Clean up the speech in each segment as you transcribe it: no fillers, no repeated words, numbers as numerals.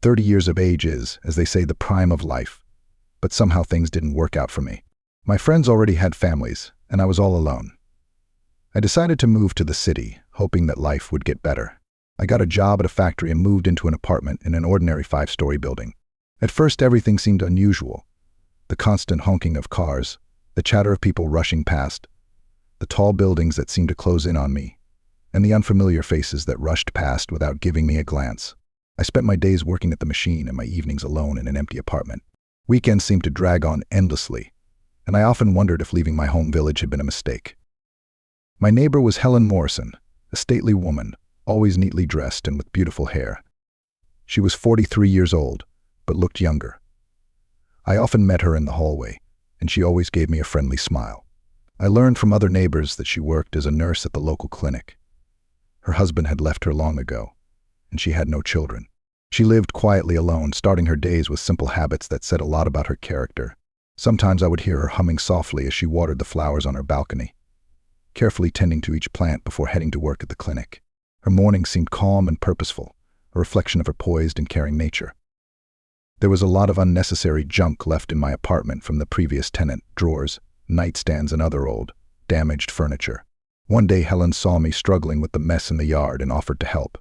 30 years of age is, as they say, the prime of life. But somehow things didn't work out for me. My friends already had families, and I was all alone. I decided to move to the city, hoping that life would get better. I got a job at a factory and moved into an apartment in an ordinary 5-story building. At first, everything seemed unusual. The constant honking of cars, the chatter of people rushing past, the tall buildings that seemed to close in on me, and the unfamiliar faces that rushed past without giving me a glance. I spent my days working at the machine and my evenings alone in an empty apartment. Weekends seemed to drag on endlessly, and I often wondered if leaving my home village had been a mistake. My neighbor was Helen Morrison, a stately woman, always neatly dressed and with beautiful hair. She was 43 years old, but looked younger. I often met her in the hallway, and she always gave me a friendly smile. I learned from other neighbors that she worked as a nurse at the local clinic. Her husband had left her long ago, and she had no children. She lived quietly alone, starting her days with simple habits that said a lot about her character. Sometimes I would hear her humming softly as she watered the flowers on her balcony, carefully tending to each plant before heading to work at the clinic. Her mornings seemed calm and purposeful, a reflection of her poised and caring nature. There was a lot of unnecessary junk left in my apartment from the previous tenant: drawers, nightstands, and other old, damaged furniture. One day Helen saw me struggling with the mess in the yard and offered to help.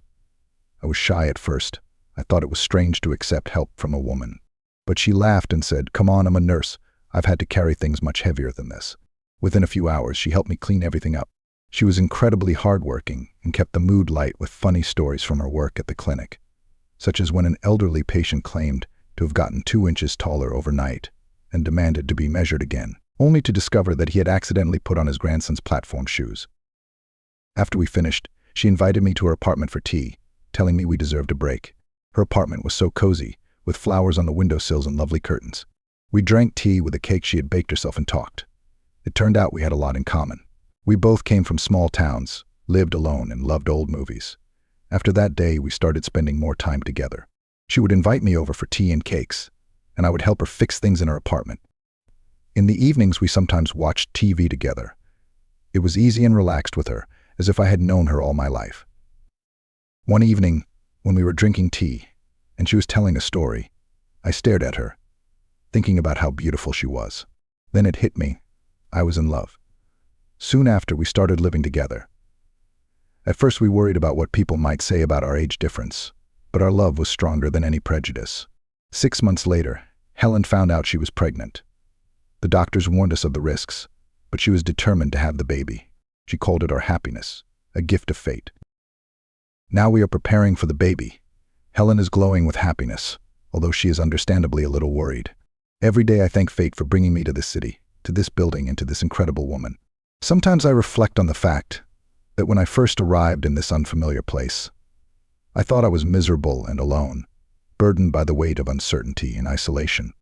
I was shy at first. I thought it was strange to accept help from a woman. But she laughed and said, "Come on, I'm a nurse. I've had to carry things much heavier than this." Within a few hours, she helped me clean everything up. She was incredibly hardworking and kept the mood light with funny stories from her work at the clinic, such as when an elderly patient claimed to have gotten 2 inches taller overnight and demanded to be measured again, only to discover that he had accidentally put on his grandson's platform shoes. After we finished, she invited me to her apartment for tea, telling me we deserved a break. Her apartment was so cozy, with flowers on the windowsills and lovely curtains. We drank tea with a cake she had baked herself and talked. It turned out we had a lot in common. We both came from small towns, lived alone, and loved old movies. After that day, we started spending more time together. She would invite me over for tea and cakes, and I would help her fix things in her apartment. In the evenings, we sometimes watched TV together. It was easy and relaxed with her, as if I had known her all my life. One evening, when we were drinking tea, and she was telling a story, I stared at her, thinking about how beautiful she was. Then it hit me. I was in love. Soon after, we started living together. At first, we worried about what people might say about our age difference, but our love was stronger than any prejudice. 6 months later, Helen found out she was pregnant. The doctors warned us of the risks, but she was determined to have the baby. She called it our happiness, a gift of fate. Now we are preparing for the baby. Helen is glowing with happiness, although she is understandably a little worried. Every day I thank fate for bringing me to this city, to this building, and to this incredible woman. Sometimes I reflect on the fact that when I first arrived in this unfamiliar place, I thought I was miserable and alone, burdened by the weight of uncertainty and isolation.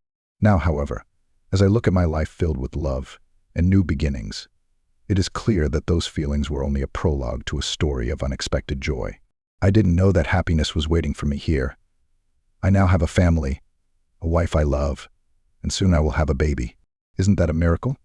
Now, however, as I look at my life filled with love and new beginnings, it is clear that those feelings were only a prologue to a story of unexpected joy. I didn't know that happiness was waiting for me here. I now have a family, a wife I love, and soon I will have a baby. Isn't that a miracle?